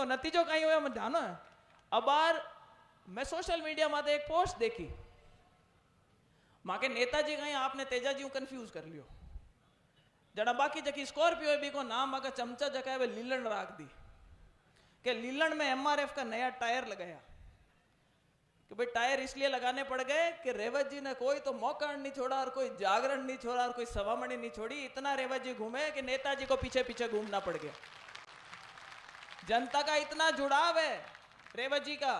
को नतीजो कहीं हुआ मैं जानो है। अब बार मैं सोशल मीडिया में एक पोस्ट देखी माँ के नेताजी कहीं आपने तेजाजी कंफ्यूज कर लियो जड़ा बाकी जकी स्कॉर्पियो भी को नाम आगे चमचा जगह वे लीलन राख दी कि लीलन में एमआरएफ का नया टायर लगाया कि भाई टायर इसलिए लगाने पड़ गए कि रेवत जी ने कोई तो मौका नहीं छोड़ा और कोई जागरण नहीं छोड़ा और कोई सवामणी नहीं छोड़ी, इतना रेवत जी घूमे कि नेताजी को पीछे पीछे घूमना पड़ गया। जनता का इतना जुड़ाव है रेवत जी का।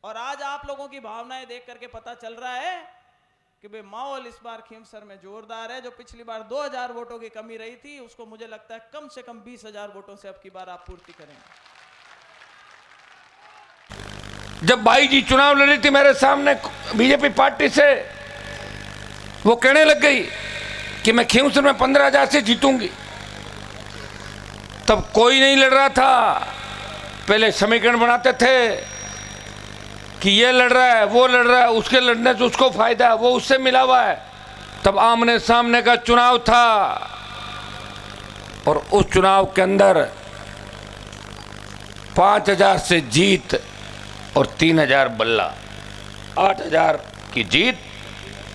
और आज आप लोगों की भावनाएं देख करके पता चल रहा है कि भाई माहौल इस बार खींवसर में जोरदार है। जो पिछली बार 2000 वोटों की कमी रही थी उसको मुझे लगता है कम से कम 20,000 वोटों से अब की बार आप पूर्ति करेंगे। जब बाई जी चुनाव लड़ी थी मेरे सामने बीजेपी पार्टी से, वो कहने लग गई कि मैं खींवसर में 15,000 से जीतूंगी। तब कोई नहीं लड़ रहा था, पहले समीकरण बनाते थे कि ये लड़ रहा है वो लड़ रहा है, उसके लड़ने से उसको फायदा है, वो उससे मिला हुआ है। तब आमने सामने का चुनाव था और उस चुनाव के अंदर 5,000 से जीत और 3,000 बल्ला, 8,000 की जीत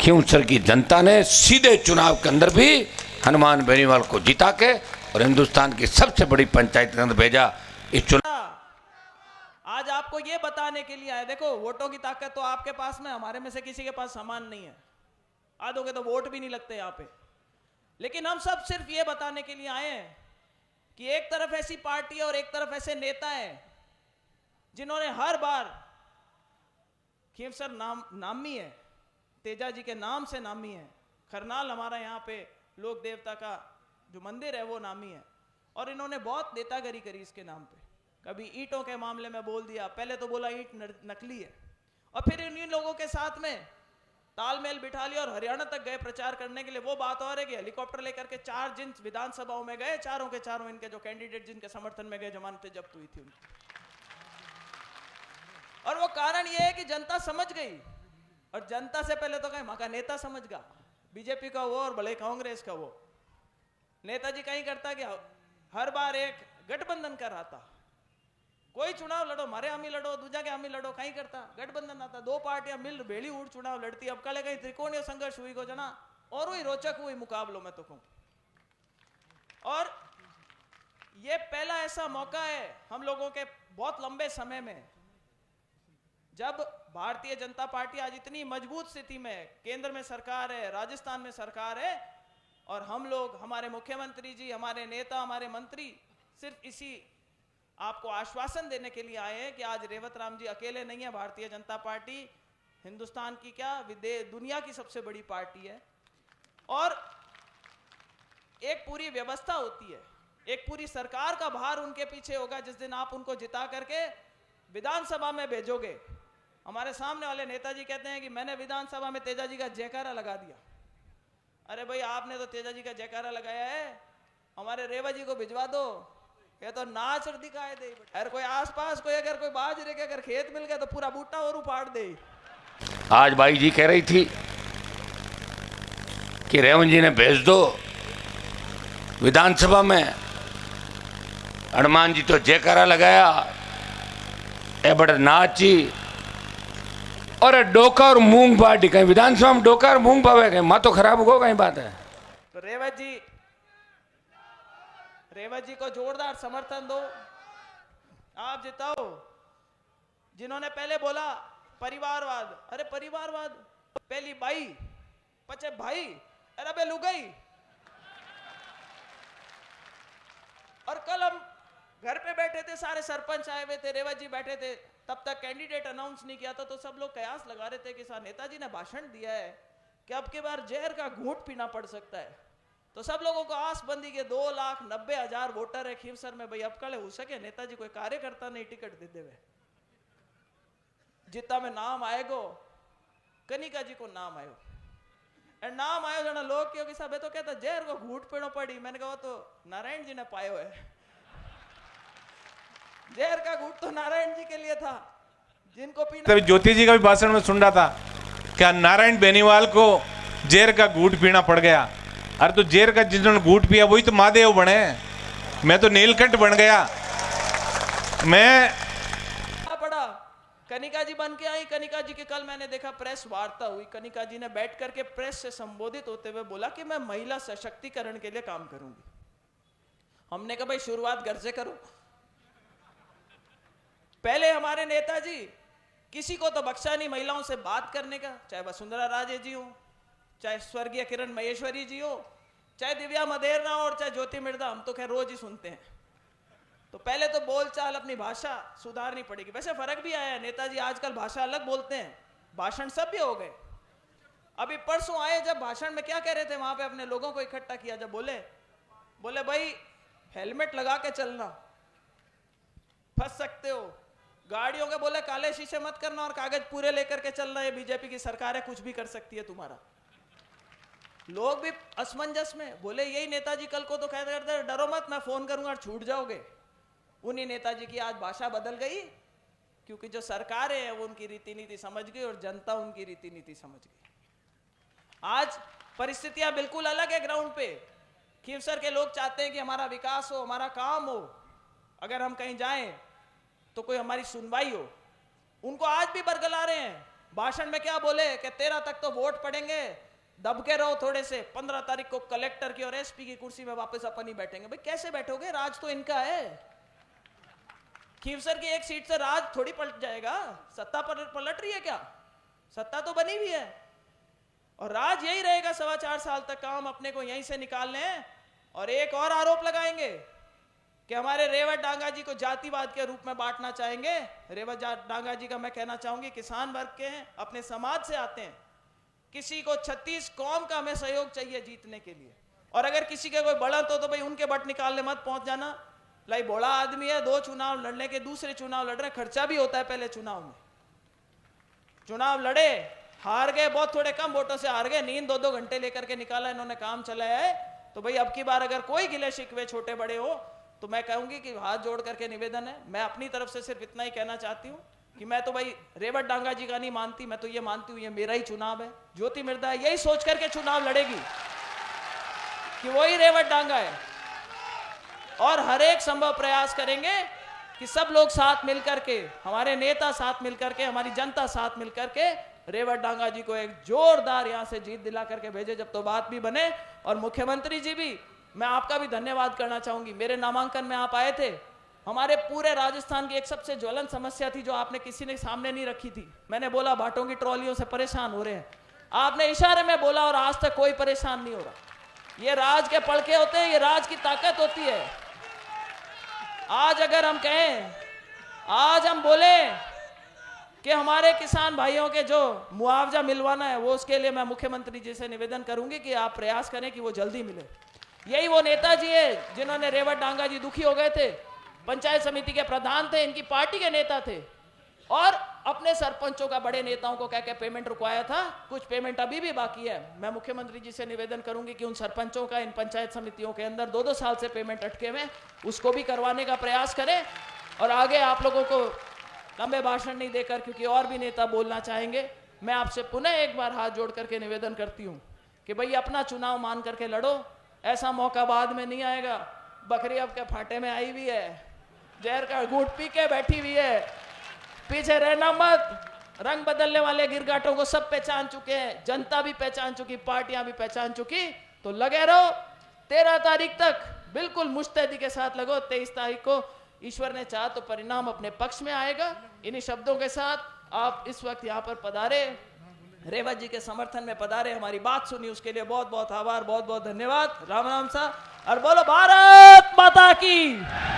खींवसर की जनता ने सीधे चुनाव के अंदर भी हनुमान बेनीवाल को जिता के और हिंदुस्तान की सबसे बड़ी पंचायत के अंदर भेजा। इस चुनाव आज आपको ये बताने के लिए आए, देखो वोटों की ताकत तो आपके पास में, हमारे में से किसी के पास सामान नहीं है। आधों के तो वोट भी नहीं लगते यहाँ पे। लेकिन हम सब सिर्फ ये बताने के लिए आए हैं कि एक तरफ ऐसी पार्टी और एक तरफ ऐसे नेता हैं जिन्होंने हर बार खींवसर नामी है, तेजा जी के नाम से नामी है। खरनाल हमारा यहाँ पे लोक देवता का जो मंदिर है वो नामी है और इन्होंने बहुत नेतागिरी करी इसके नाम पे। कभी ईंटों के मामले में बोल दिया, पहले तो बोला ईंट नकली है और फिर इन लोगों के साथ में तालमेल बिठा लिया और हरियाणा तक गए प्रचार करने के लिए। वो बात और है कि हेलीकॉप्टर लेकर के 4 जिन विधानसभाओं में गए, चारों के चारों इनके जो कैंडिडेट जिनके समर्थन में गए, जमानतें जब्त हुई थी उनकी। और वो कारण ये है कि जनता समझ गई और जनता से पहले तो कहीं मां का नेता समझ गया, बीजेपी का वो और भले कांग्रेस का वो। नेताजी कहीं करता कि हर बार एक गठबंधन कर आता, कोई चुनाव लड़ो मारे हामी लड़ो दूजा के हामी लड़ो, कहीं करता गठबंधन आता, 2 पार्टियां मिल भेड़ी उड़ चुनाव लड़ती। अब कल कहीं त्रिकोणीय संघर्ष हुई को जना और हुई रोचक हुई मुकाबलों में तो कहूं। और ये पहला ऐसा मौका है हम लोगों के बहुत लंबे समय में जब भारतीय जनता पार्टी आज इतनी मजबूत स्थिति में, केंद्र में सरकार है, राजस्थान में सरकार है और हम लोग, हमारे मुख्यमंत्री जी, हमारे नेता, हमारे मंत्री सिर्फ इसी आपको आश्वासन देने के लिए आए हैं कि आज रेवत राम जी अकेले नहीं है। भारतीय जनता पार्टी हिंदुस्तान की क्या दुनिया की सबसे बड़ी पार्टी है और एक पूरी व्यवस्था होती है, एक पूरी सरकार का भार उनके पीछे होगा। जिस दिन आप उनको जिता करके विधानसभा में भेजोगे, हमारे सामने वाले नेताजी कहते हैं कि मैंने विधानसभा में तेजा जी का जयकारा लगा दिया। अरे भाई आपने तो तेजा जी का जयकारा लगाया है, हमारे रेवा जी को भिजवा दो, ये तो नाच और दिखाए दे। अरे कोई आसपास कोई अगर कोई बाजरे के अगर खेत मिल गया तो पूरा बूटा और उपाड़ दे। आज बाई जी कह रही थी कि रेवंत जी ने भेज दो विधानसभा में। हनुमान जी तो जयकारा लगाया, ए बड़े नाची और डोका और मूंग बाटी, कहीं विधानसभा में डोका और मूंग पावे, कहीं माँ तो खराब हो कहीं बात है। तो रेवत जी को जोरदार समर्थन दो, आप जिताओ। जिन्होंने पहले बोला परिवारवाद, अरे परिवारवाद पहली बाई पचे भाई, अरे बे लुगाई। और कल हम घर पे बैठे थे, सारे सरपंच आए हुए थे, रेवत जी बैठे थे, तब तक कैंडिडेट अनाउंस नहीं किया था तो सब लोग कयास लगा रहे थे कि सर नेताजी ने भाषण दिया है कि अब की बार जहर का घूंट पीना पड़ सकता है। तो सब लोगों को आस बंदी के 2,90,000 वोटर है खींवसर में, भाई अब कल हो सके नेताजी कोई कार्यकर्ता नहीं टिकट दे देवे, जितना में नाम आएगो कनिका जी को नाम आयो और नाम आयो जना लोग क्योंकि सब तो कहता जहर को घूंट पीना पड़ी। मैंने कहा तो नारायण जी ने पायो है, जहर का घूंट तो नारायण जी के लिए था जिनको पीना। तभी ज्योति जी का भी भाषण में सुन रहा था क्या नारायण बेनीवाल को जहर का घूंट पीना पड़ गया। अरे तो जहर का जिन्होंने घूंट पिया वही तो महादेव बने, मैं तो नीलकंठ बन गया। मैं पड़ा। कनिका जी बन के आई। कनिका जी की कल मैंने देखा प्रेस वार्ता हुई। कनिका जी ने बैठ करके प्रेस से संबोधित होते हुए बोला कि मैं महिला सशक्तिकरण के लिए काम करूंगी। हमने कहा भाई शुरुआत घर से करो। पहले हमारे नेताजी किसी को तो बख्शा नहीं महिलाओं से बात करने का, चाहे वसुंधरा राजे जी हो, चाहे स्वर्गीय किरण महेश्वरी जी हो, चाहे दिव्या मदेरना और चाहे ज्योति मिर्धा, हम तो खैर रोज ही सुनते हैं। तो पहले तो बोलचाल अपनी भाषा सुधारनी पड़ेगी। वैसे फर्क भी आया है, नेताजी आजकल भाषा अलग बोलते हैं, भाषण सब भी हो गए। अभी परसों आए जब भाषण में क्या कह रहे थे, वहां पे अपने लोगों को इकट्ठा किया, जब बोले भाई हेलमेट लगा के चलना, फंस सकते हो, गाड़ियों के बोले काले शीशे मत करना और कागज पूरे लेकर के चलना, ये बीजेपी की सरकार है, कुछ भी कर सकती है तुम्हारा। लोग भी असमंजस में बोले यही नेताजी कल को तो कहते करते डरो मत, मैं फोन करूंगा और छूट जाओगे। उन्हीं नेताजी की आज भाषा बदल गई, क्योंकि जो सरकारें हैं वो उनकी रीति नीति समझ गई और जनता उनकी रीति नीति समझ गई। आज परिस्थितियां बिल्कुल अलग है ग्राउंड पे। खींवसर के लोग चाहते हैं कि हमारा विकास हो, हमारा काम हो, अगर हम कहीं जाएं तो कोई हमारी सुनवाई हो। उनको आज भी बरगला रहे हैं। भाषण में क्या बोले कि 13 तक तो वोट पड़ेंगे, दबके रहो थोड़े से, 15 तारीख को कलेक्टर की और एसपी की कुर्सी में वापस अपन ही बैठेंगे। भाई कैसे बैठोगे, राज तो इनका है। खींवसर की एक सीट से राज थोड़ी पलट जाएगा। सत्ता पर पलट रही है क्या? सत्ता तो बनी हुई है और राज यही रहेगा 4.25 साल तक। काम अपने को यहीं से निकालने हैं। और एक और आरोप लगाएंगे कि हमारे रेवत डांगा जी को जातिवाद के रूप में बांटना चाहेंगे। रेवत डांगा जी का मैं कहना चाहूंगी, किसान वर्ग के हैं, अपने समाज से आते हैं। किसी को 36 कौम का हमें सहयोग चाहिए जीतने के लिए। और अगर किसी के कोई बढ़त हो तो भाई उनके बट निकालने मत पहुंच जाना। लाई बड़ा आदमी है, 2 चुनाव लड़ने के, दूसरे चुनाव लड़ रहे, खर्चा भी होता है पहले चुनाव में। चुनाव लड़े, हार गए, बहुत थोड़े कम वोटों से हार गए, नींद 2-2 घंटे लेकर के निकाला, इन्होंने काम चलाया है। तो भाई अब की बार अगर कोई गिले शिकवे छोटे बड़े हो तो मैं कहूंगी कि हाथ जोड़ करके निवेदन है। मैं अपनी तरफ से सिर्फ इतना ही कहना चाहती हूं कि मैं तो भाई रेवत डांगा जी का नहीं मानती, मैं तो ये मानती हूं ये मेरा ही चुनाव है। ज्योति मिर्धा यही सोच करके चुनाव लड़ेगी कि वही रेवत डांगा है। और हर एक संभव प्रयास करेंगे कि सब लोग साथ मिलकर के, हमारे नेता साथ मिलकर के, हमारी जनता साथ मिलकर के रेवत डांगा जी को एक जोरदार यहां से जीत दिला करके भेजे, जब तो बात भी बने। और मुख्यमंत्री जी भी, मैं आपका भी धन्यवाद करना चाहूंगी। मेरे नामांकन में आप आए थे, हमारे पूरे राजस्थान की एक सबसे ज्वलन समस्या थी जो आपने किसी ने सामने नहीं रखी थी। मैंने बोला भाटों की ट्रॉलियों से परेशान हो रहे हैं, आपने इशारे में बोला और आज तक कोई परेशान नहीं हो रहा। ये राज के पलके होते हैं, ये राज की ताकत होती है। आज अगर हम कहें, आज हम बोले कि हमारे किसान भाइयों के जो मुआवजा मिलवाना है वो, उसके लिए मैं मुख्यमंत्री जी से निवेदन करूंगी कि आप प्रयास करें कि वो जल्दी मिले। यही वो नेताजी है जिन्होंने रेवत डांगा जी दुखी हो गए थे, पंचायत समिति के प्रधान थे, इनकी पार्टी के नेता थे, और अपने सरपंचों का, बड़े नेताओं को कह के पेमेंट रुकवाया था। कुछ पेमेंट अभी भी बाकी है। मैं मुख्यमंत्री जी से निवेदन करूंगी कि उन सरपंचों का इन पंचायत समितियों के अंदर 2-2 साल से पेमेंट अटके हुए, उसको भी करवाने का प्रयास करें। और आगे आप लोगों को लंबे भाषण नहीं देकर, क्योंकि और भी नेता बोलना चाहेंगे, मैं आपसे पुनः एक बार हाथ जोड़ करके निवेदन करती हूं कि भाई अपना चुनाव मान करके लड़ो। ऐसा मौका बाद में नहीं आएगा। बकरी अब के फाटे में आई हुई है, जहर का घूंट पी के बैठी हुई है, पीछे रहना मत। रंग बदलने वाले गिरगाटों को सब पहचान चुके हैं, जनता भी पहचान चुकी, पार्टियां भी पहचान चुकी। तो लगे रहो, 13 तारीख तक बिल्कुल मुस्तैदी के साथ लगो। 23 तारीख को ईश्वर ने चाहा तो परिणाम अपने पक्ष में आएगा। इन्हीं शब्दों के साथ आप इस वक्त यहाँ पर पधारे, रेवत जी के समर्थन में पधारे, हमारी बात सुनी, उसके लिए बहुत बहुत आभार, बहुत बहुत धन्यवाद। राम राम सा, और बोलो भारत माता की।